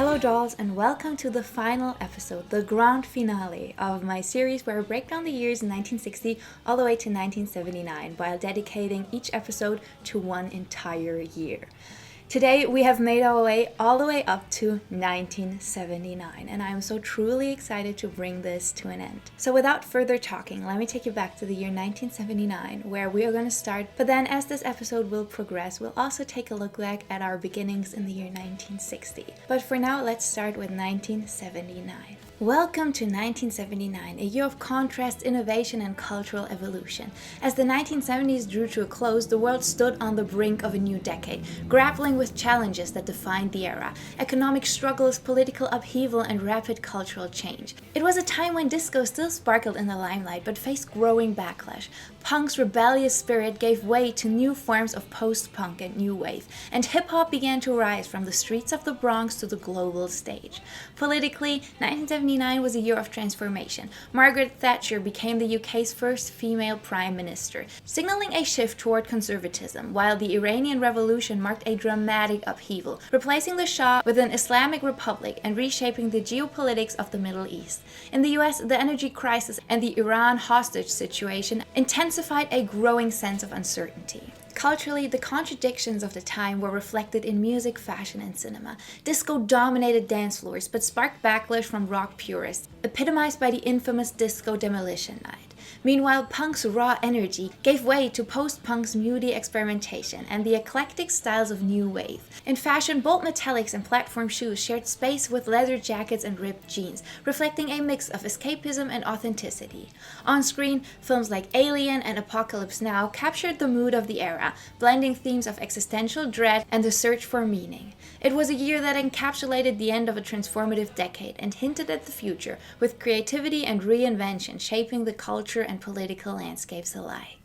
Hello dolls, and welcome to the final episode, the grand finale of my series where I break down the years 1960 all the way to 1979 while dedicating each episode to one entire year. Today we have made our way all the way up to 1979, and I am so truly excited to bring this to an end. So without further talking, let me take you back to the year 1979, where we are going to start, but then as this episode will progress, we'll also take a look back at our beginnings in the year 1960. But for now, let's start with 1979. Welcome to 1979, a year of contrast, innovation, and cultural evolution. As the 1970s drew to a close, the world stood on the brink of a new decade, grappling with challenges that defined the era: economic struggles, political upheaval, and rapid cultural change. It was a time when disco still sparkled in the limelight but faced growing backlash. Punk's rebellious spirit gave way to new forms of post-punk and new wave, and hip-hop began to rise from the streets of the Bronx to the global stage. Politically, 1979 was a year of transformation. Margaret Thatcher became the UK's first female prime minister, signaling a shift toward conservatism, while the Iranian Revolution marked a dramatic upheaval, replacing the Shah with an Islamic republic and reshaping the geopolitics of the Middle East. In the US, the energy crisis and the Iran hostage situation intensified a growing sense of uncertainty. Culturally, the contradictions of the time were reflected in music, fashion, and cinema. Disco dominated dance floors but sparked backlash from rock purists, epitomized by the infamous Disco Demolition Night. Meanwhile, punk's raw energy gave way to post-punk's moody experimentation and the eclectic styles of new wave. In fashion, bold metallics and platform shoes shared space with leather jackets and ripped jeans, reflecting a mix of escapism and authenticity. On screen, films like Alien and Apocalypse Now captured the mood of the era, blending themes of existential dread and the search for meaning. It was a year that encapsulated the end of a transformative decade and hinted at the future, with creativity and reinvention shaping the culture and political landscapes alike.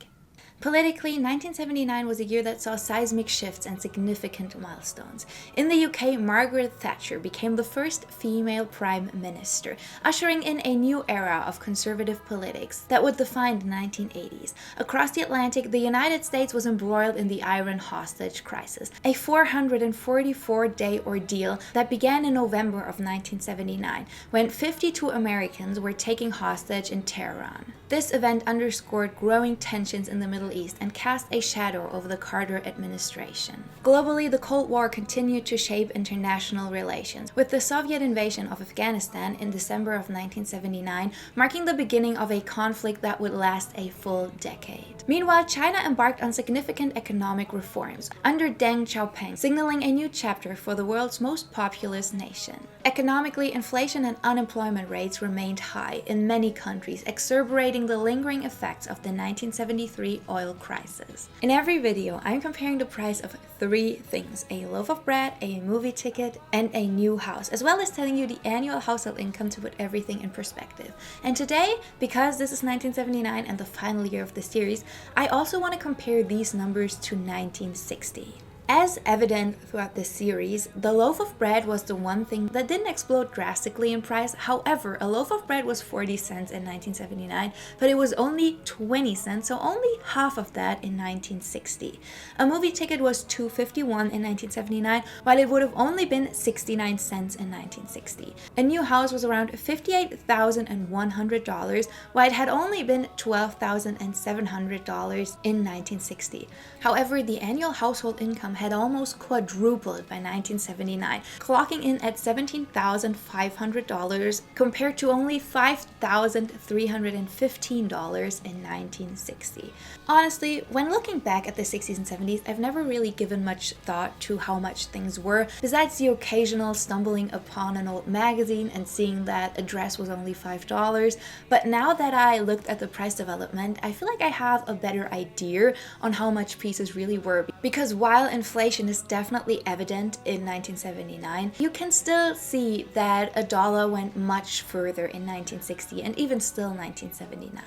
Politically, 1979 was a year that saw seismic shifts and significant milestones. In the UK, Margaret Thatcher became the first female prime minister, ushering in a new era of conservative politics that would define the 1980s. Across the Atlantic, the United States was embroiled in the Iran hostage crisis, a 444-day ordeal that began in November of 1979, when 52 Americans were taken hostage in Tehran. This event underscored growing tensions in the Middle East and cast a shadow over the Carter administration. Globally, the Cold War continued to shape international relations, with the Soviet invasion of Afghanistan in December of 1979 marking the beginning of a conflict that would last a full decade. Meanwhile, China embarked on significant economic reforms under Deng Xiaoping, signaling a new chapter for the world's most populous nation. Economically, inflation and unemployment rates remained high in many countries, exacerbating the lingering effects of the 1973 oil crisis. In every video, I'm comparing the price of three things: a loaf of bread, a movie ticket, and a new house, as well as telling you the annual household income to put everything in perspective. And today, because this is 1979 and the final year of the series, I also want to compare these numbers to 1960. As evident throughout this series, the loaf of bread was the one thing that didn't explode drastically in price. However, a loaf of bread was 40 cents in 1979, but it was only 20 cents, so only half of that in 1960. A movie ticket was $2.51 in 1979, while it would have only been 69 cents in 1960. A new house was around $58,100, while it had only been $12,700 in 1960. However, the annual household income had almost quadrupled by 1979, clocking in at $17,500 compared to only $5,315 in 1960. Honestly, when looking back at the 60s and 70s, I've never really given much thought to how much things were, besides the occasional stumbling upon an old magazine and seeing that a dress was only $5. But now that I looked at the price development, I feel like I have a better idea on how much pieces really were, because while inflation is definitely evident in 1979, you can still see that a dollar went much further in 1960 and even still 1979.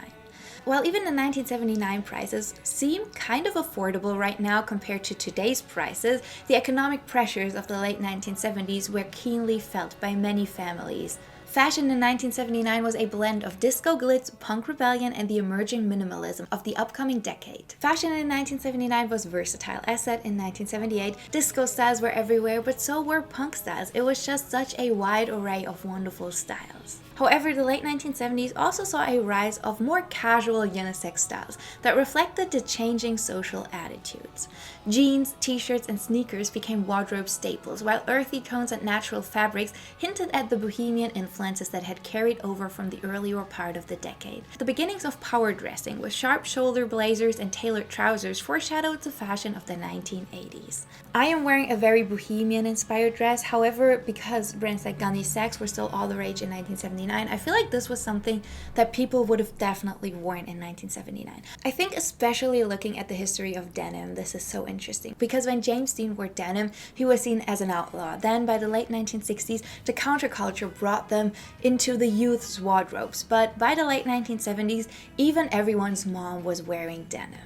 While even the 1979 prices seem kind of affordable right now compared to today's prices, the economic pressures of the late 1970s were keenly felt by many families, Fashion in 1979 was a blend of disco glitz, punk rebellion, and the emerging minimalism of the upcoming decade. Fashion in 1979 was versatile. As said in 1978, disco styles were everywhere, but so were punk styles. It was just such a wide array of wonderful styles. However, the late 1970s also saw a rise of more casual unisex styles that reflected the changing social attitudes. Jeans, t-shirts, and sneakers became wardrobe staples, while earthy tones and natural fabrics hinted at the bohemian influences that had carried over from the earlier part of the decade. The beginnings of power dressing, with sharp shoulder blazers and tailored trousers, foreshadowed the fashion of the 1980s. I am wearing a very bohemian-inspired dress, however, because brands like Gunny Sachs were still all the rage in 1979, I feel like this was something that people would have definitely worn in 1979. I think especially looking at the history of denim, this is so interesting, because when James Dean wore denim, he was seen as an outlaw. Then by the late 1960s, the counterculture brought them into the youth's wardrobes, but by the late 1970s, even everyone's mom was wearing denim.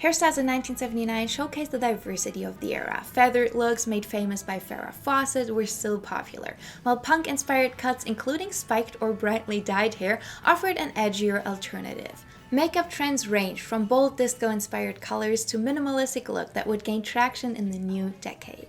Hairstyles in 1979 showcased the diversity of the era. Feathered looks, made famous by Farrah Fawcett, were still popular, while punk-inspired cuts, including spiked or brightly dyed hair, offered an edgier alternative. Makeup trends ranged from bold disco-inspired colors to minimalistic look that would gain traction in the new decade.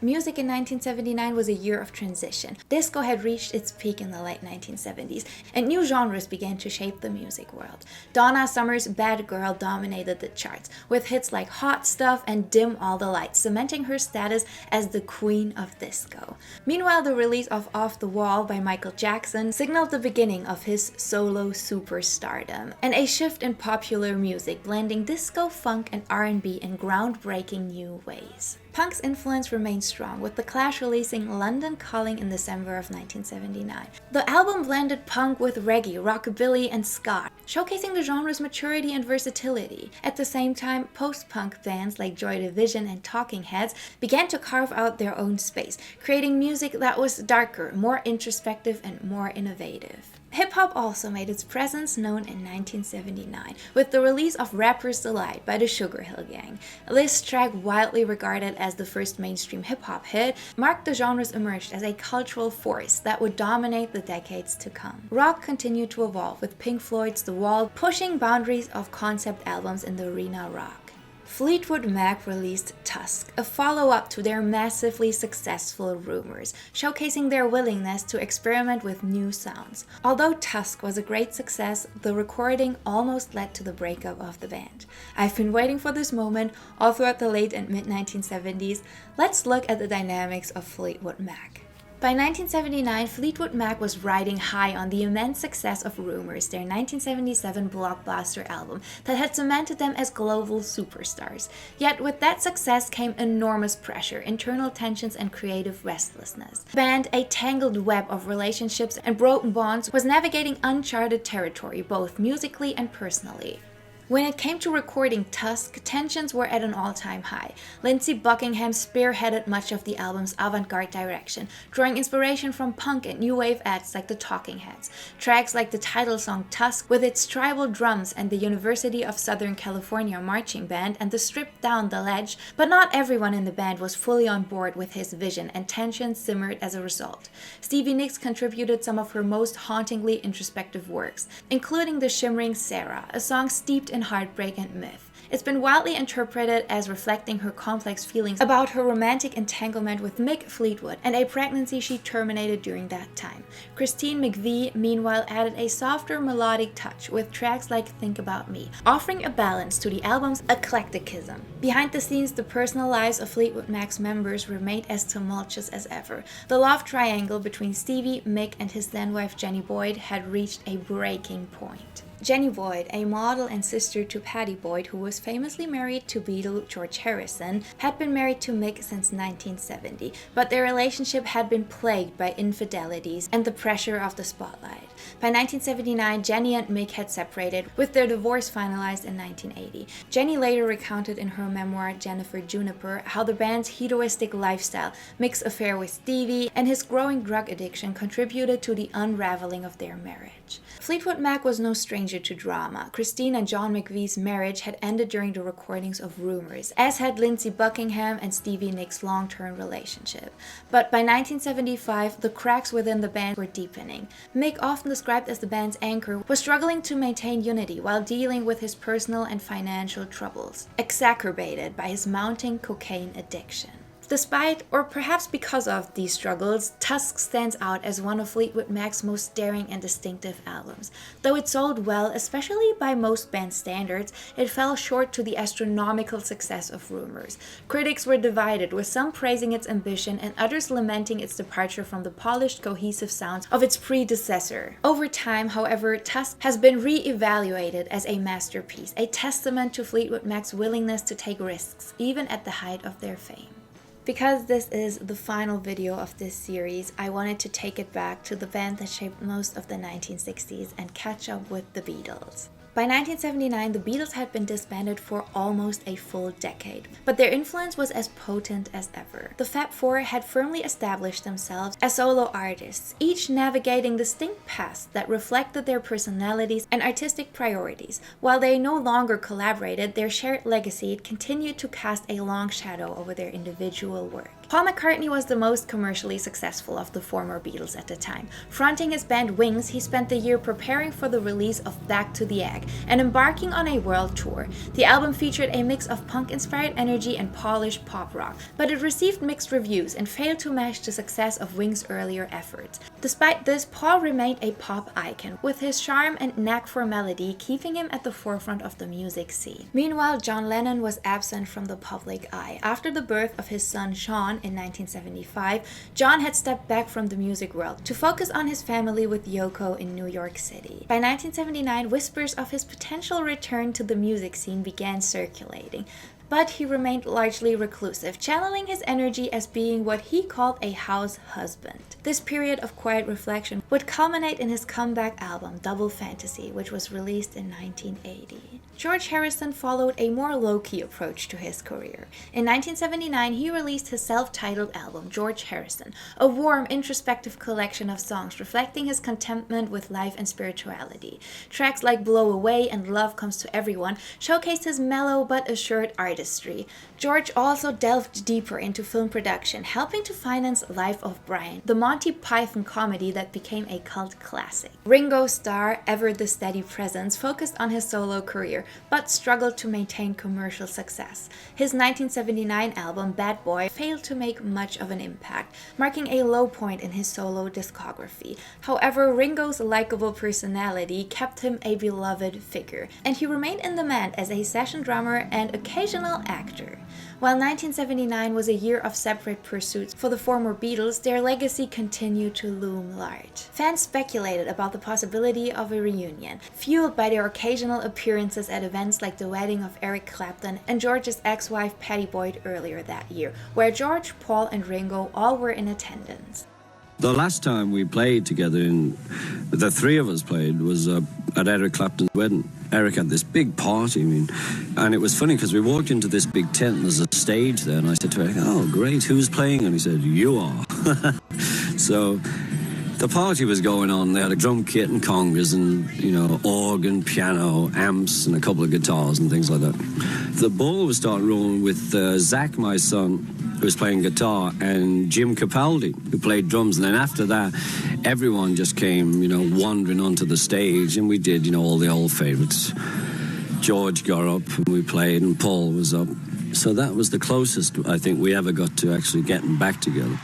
Music in 1979 was a year of transition. Disco had reached its peak in the late 1970s, and new genres began to shape the music world. Donna Summer's Bad Girl dominated the charts, with hits like Hot Stuff and Dim All the Lights, cementing her status as the queen of disco. Meanwhile, the release of Off the Wall by Michael Jackson signaled the beginning of his solo superstardom, and a shift in popular music, blending disco, funk, and R&B in groundbreaking new ways. Punk's influence remained strong, with The Clash releasing London Calling in December of 1979. The album blended punk with reggae, rockabilly, and ska, showcasing the genre's maturity and versatility. At the same time, post-punk bands like Joy Division and Talking Heads began to carve out their own space, creating music that was darker, more introspective, and more innovative. Hip-hop also made its presence known in 1979, with the release of Rapper's Delight by the Sugar Hill Gang. This track, widely regarded as the first mainstream hip-hop hit, marked the genre's emerged as a cultural force that would dominate the decades to come. Rock continued to evolve, with Pink Floyd's The Wall pushing boundaries of concept albums in the arena rock. Fleetwood Mac released Tusk, a follow-up to their massively successful Rumors, showcasing their willingness to experiment with new sounds. Although Tusk was a great success, the recording almost led to the breakup of the band. I've been waiting for this moment all throughout the late and mid-1970s. Let's look at the dynamics of Fleetwood Mac. By 1979, Fleetwood Mac was riding high on the immense success of Rumors, their 1977 blockbuster album that had cemented them as global superstars. Yet with that success came enormous pressure, internal tensions, and creative restlessness. The band, a tangled web of relationships and broken bonds, was navigating uncharted territory, both musically and personally. When it came to recording Tusk, tensions were at an all-time high. Lindsey Buckingham spearheaded much of the album's avant-garde direction, drawing inspiration from punk and new wave acts like the Talking Heads. Tracks like the title song Tusk, with its tribal drums and the University of Southern California marching band, and the stripped down The Ledge, but not everyone in the band was fully on board with his vision, and tensions simmered as a result. Stevie Nicks contributed some of her most hauntingly introspective works, including the shimmering Sarah, a song steeped in heartbreak and myth. It's been widely interpreted as reflecting her complex feelings about her romantic entanglement with Mick Fleetwood and a pregnancy she terminated during that time. Christine McVie, meanwhile, added a softer melodic touch with tracks like Think About Me, offering a balance to the album's eclecticism. Behind the scenes, the personal lives of Fleetwood Mac's members remained as tumultuous as ever. The love triangle between Stevie, Mick, and his then-wife Jenny Boyd had reached a breaking point. Jenny Boyd, a model and sister to Pattie Boyd, who was famously married to Beatle George Harrison, had been married to Mick since 1970, but their relationship had been plagued by infidelities and the pressure of the spotlight. By 1979, Jenny and Mick had separated, with their divorce finalized in 1980. Jenny later recounted in her memoir Jennifer Juniper how the band's hedonistic lifestyle, Mick's affair with Stevie, and his growing drug addiction contributed to the unraveling of their marriage. marriage. Fleetwood Mac was no stranger to drama. Christine and John McVie's marriage had ended during the recordings of Rumours, as had Lindsey Buckingham and Stevie Nicks' long-term relationship. But by 1975, the cracks within the band were deepening. Mick, often described as the band's anchor, was struggling to maintain unity while dealing with his personal and financial troubles, exacerbated by his mounting cocaine addiction. Despite, or perhaps because of, these struggles, Tusk stands out as one of Fleetwood Mac's most daring and distinctive albums. Though it sold well, especially by most band standards, it fell short to the astronomical success of Rumours. Critics were divided, with some praising its ambition and others lamenting its departure from the polished, cohesive sounds of its predecessor. Over time, however, Tusk has been re-evaluated as a masterpiece, a testament to Fleetwood Mac's willingness to take risks, even at the height of their fame. Because this is the final video of this series, I wanted to take it back to the band that shaped most of the 1960s and catch up with the Beatles. By 1979, the Beatles had been disbanded for almost a full decade, but their influence was as potent as ever. The Fab Four had firmly established themselves as solo artists, each navigating distinct paths that reflected their personalities and artistic priorities. While they no longer collaborated, their shared legacy continued to cast a long shadow over their individual work. Paul McCartney was the most commercially successful of the former Beatles at the time. Fronting his band Wings, he spent the year preparing for the release of Back to the Egg and embarking on a world tour. The album featured a mix of punk-inspired energy and polished pop rock, but it received mixed reviews and failed to match the success of Wings' earlier efforts. Despite this, Paul remained a pop icon, with his charm and knack for melody keeping him at the forefront of the music scene. Meanwhile, John Lennon was absent from the public eye. After the birth of his son Sean in 1975, John had stepped back from the music world to focus on his family with Yoko in New York City. By 1979, whispers of his potential return to the music scene began circulating, but he remained largely reclusive, channeling his energy as being what he called a house husband. This period of quiet reflection would culminate in his comeback album, Double Fantasy, which was released in 1980. George Harrison followed a more low-key approach to his career. In 1979, he released his self-titled album, George Harrison, a warm, introspective collection of songs reflecting his contentment with life and spirituality. Tracks like Blow Away and Love Comes to Everyone showcased his mellow but assured artistry. George also delved deeper into film production, helping to finance Life of Brian, the Monty Python comedy that became a cult classic. Ringo's star, ever the steady presence, focused on his solo career, but struggled to maintain commercial success. His 1979 album, Bad Boy, failed to make much of an impact, marking a low point in his solo discography. However, Ringo's likable personality kept him a beloved figure, and he remained in demand as a session drummer and occasional actor. While 1979 was a year of separate pursuits for the former Beatles, their legacy continued to loom large. Fans speculated about the possibility of a reunion, fueled by their occasional appearances at events like the wedding of Eric Clapton and George's ex-wife Pattie Boyd earlier that year, where George, Paul, and Ringo all were in attendance. The last time we played together, the three of us played, was at Eric Clapton's wedding. Eric had this big party, and it was funny because we walked into this big tent and there's a stage there, and I said to Eric, "Oh, great, who's playing?" And he said, "You are." So the party was going on. They had a drum kit and congas and, organ, piano, amps, and a couple of guitars and things like that. The ball was starting rolling with Zach, my son, who was playing guitar, and Jim Capaldi, who played drums. And then after that, everyone just came, wandering onto the stage, and we did, all the old favorites. George got up, and we played, and Paul was up. So that was the closest, I think, we ever got to actually getting back together.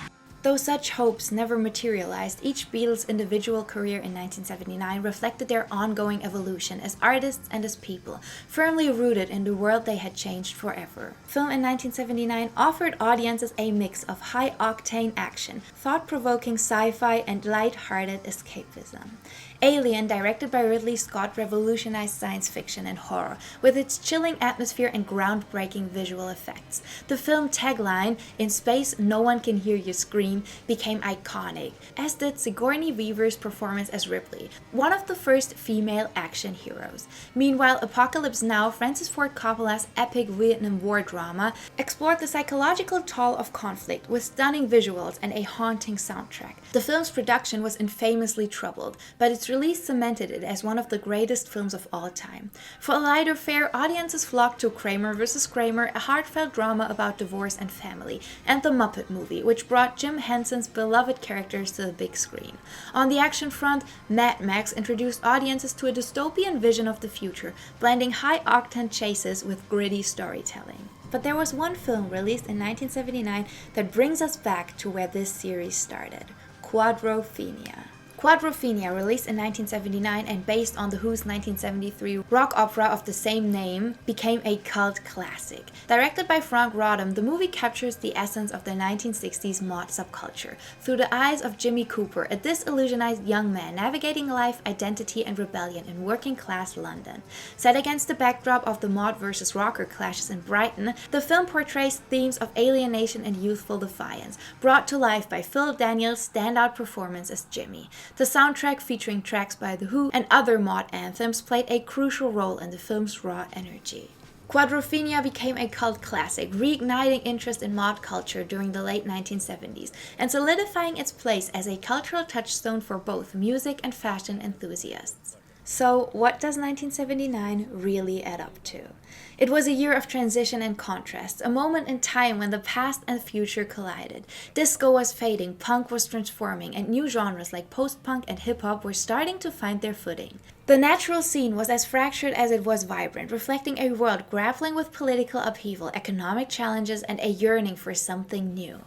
Though such hopes never materialized, each Beatles' individual career in 1979 reflected their ongoing evolution as artists and as people, firmly rooted in the world they had changed forever. Film in 1979 offered audiences a mix of high-octane action, thought-provoking sci-fi, and light-hearted escapism. Alien, directed by Ridley Scott, revolutionized science fiction and horror with its chilling atmosphere and groundbreaking visual effects. The film tagline, "In space, no one can hear you scream," became iconic, as did Sigourney Weaver's performance as Ripley, one of the first female action heroes. Meanwhile, Apocalypse Now, Francis Ford Coppola's epic Vietnam War drama, explored the psychological toll of conflict with stunning visuals and a haunting soundtrack. The film's production was infamously troubled, but its its release cemented it as one of the greatest films of all time. For a lighter fare, audiences flocked to Kramer vs. Kramer, a heartfelt drama about divorce and family, and The Muppet Movie, which brought Jim Henson's beloved characters to the big screen. On the action front, Mad Max introduced audiences to a dystopian vision of the future, blending high-octane chases with gritty storytelling. But there was one film released in 1979 that brings us back to where this series started: Quadrophenia. Quadrophenia, released in 1979 and based on The Who's 1973 rock opera of the same name, became a cult classic. Directed by Frank Rodham, the movie captures the essence of the 1960s mod subculture through the eyes of Jimmy Cooper, a disillusionized young man navigating life, identity, and rebellion in working-class London. Set against the backdrop of the mod versus rocker clashes in Brighton, the film portrays themes of alienation and youthful defiance, brought to life by Phil Daniels' standout performance as Jimmy. The soundtrack, featuring tracks by The Who and other mod anthems, played a crucial role in the film's raw energy. Quadrophenia became a cult classic, reigniting interest in mod culture during the late 1970s and solidifying its place as a cultural touchstone for both music and fashion enthusiasts. So, what does 1979 really add up to? It was a year of transition and contrast, a moment in time when the past and future collided. Disco was fading, punk was transforming, and new genres like post-punk and hip-hop were starting to find their footing. The natural scene was as fractured as it was vibrant, reflecting a world grappling with political upheaval, economic challenges, and a yearning for something new.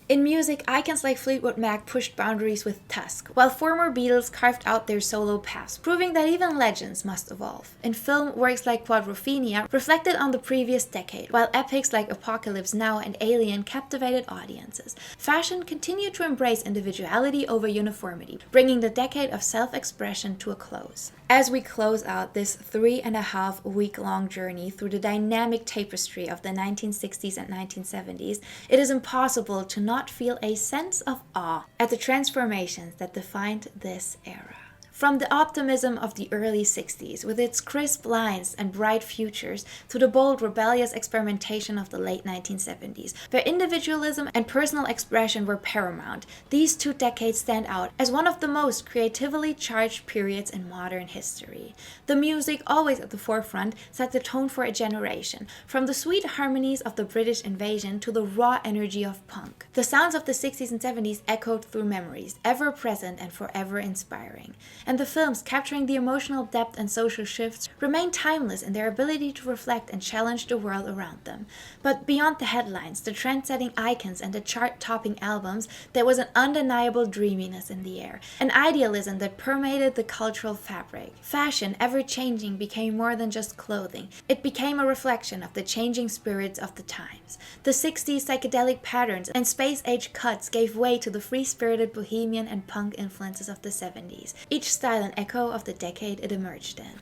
In music, icons like Fleetwood Mac pushed boundaries with Tusk, while former Beatles carved out their solo paths, proving that even legends must evolve. In film, works like Quadrophenia reflected on the previous decade, while epics like Apocalypse Now and Alien captivated audiences. Fashion continued to embrace individuality over uniformity, bringing the decade of self-expression to a close. As we close out this 3.5-week-long journey through the dynamic tapestry of the 1960s and 1970s, it is impossible to not feel a sense of awe at the transformations that defined this era. From the optimism of the early 60s, with its crisp lines and bright futures, to the bold, rebellious experimentation of the late 1970s, where individualism and personal expression were paramount, these 2 decades stand out as one of the most creatively charged periods in modern history. The music, always at the forefront, set the tone for a generation, from the sweet harmonies of the British invasion to the raw energy of punk. The sounds of the 60s and 70s echoed through memories, ever present and forever inspiring. And the films, capturing the emotional depth and social shifts, remain timeless in their ability to reflect and challenge the world around them. But beyond the headlines, the trend-setting icons, and the chart-topping albums, there was an undeniable dreaminess in the air, an idealism that permeated the cultural fabric. Fashion, ever-changing, became more than just clothing. It became a reflection of the changing spirits of the times. The 60s psychedelic patterns and space-age cuts gave way to the free-spirited bohemian and punk influences of the 70s. Each style an echo of the decade it emerged in.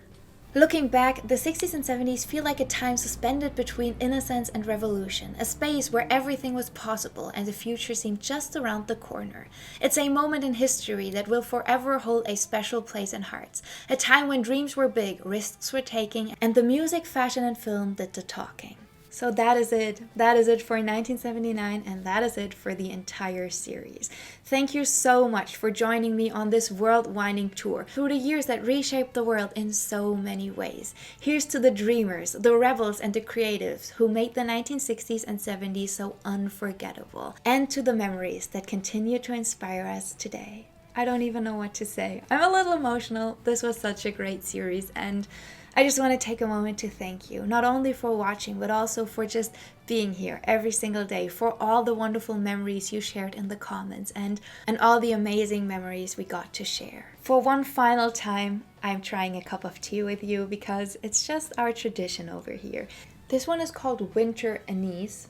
Looking back, the 60s and 70s feel like a time suspended between innocence and revolution, a space where everything was possible and the future seemed just around the corner. It's a moment in history that will forever hold a special place in hearts, a time when dreams were big, risks were taken, and the music, fashion, and film did the talking. So that is it. That is it for 1979, and that is it for the entire series. Thank you so much for joining me on this world-winding tour through the years that reshaped the world in so many ways. Here's to the dreamers, the rebels, and the creatives who made the 1960s and 70s so unforgettable, and to the memories that continue to inspire us today. I don't even know what to say. I'm a little emotional. This was such a great series, and I just want to take a moment to thank you, not only for watching, but also for just being here every single day, for all the wonderful memories you shared in the comments, and all the amazing memories we got to share. For one final time, I'm trying a cup of tea with you because it's just our tradition over here. This one is called Winter Anise.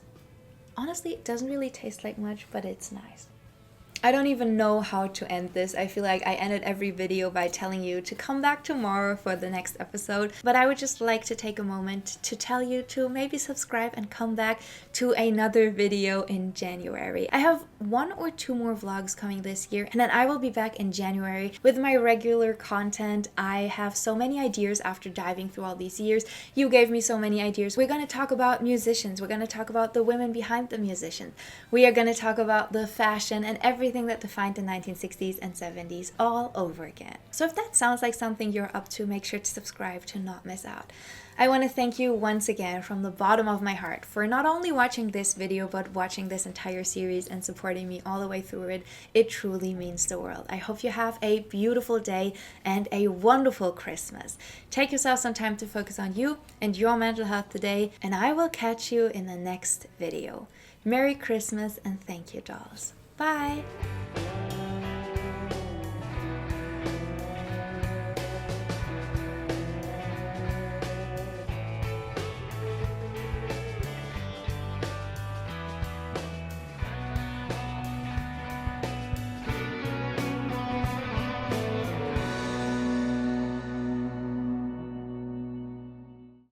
Honestly, it doesn't really taste like much, but it's nice. I don't even know how to end this. I feel like I ended every video by telling you to come back tomorrow for the next episode, but I would just like to take a moment to tell you to maybe subscribe and come back to another video in January. I have 1 or 2 more vlogs coming this year, and then I will be back in January with my regular content. I have so many ideas after diving through all these years. You gave me so many ideas. We're going to talk about musicians. We're going to talk about the women behind the musicians. We are going to talk about the fashion and everything everything that defined the 1960s and 70s all over again. So if that sounds like something you're up to, make sure to subscribe to not miss out. I want to thank you once again from the bottom of my heart for not only watching this video, but watching this entire series and supporting me all the way through it. It truly means the world. I hope you have a beautiful day and a wonderful Christmas. Take yourself some time to focus on you and your mental health today, and I will catch you in the next video. Merry Christmas and thank you, dolls. Bye!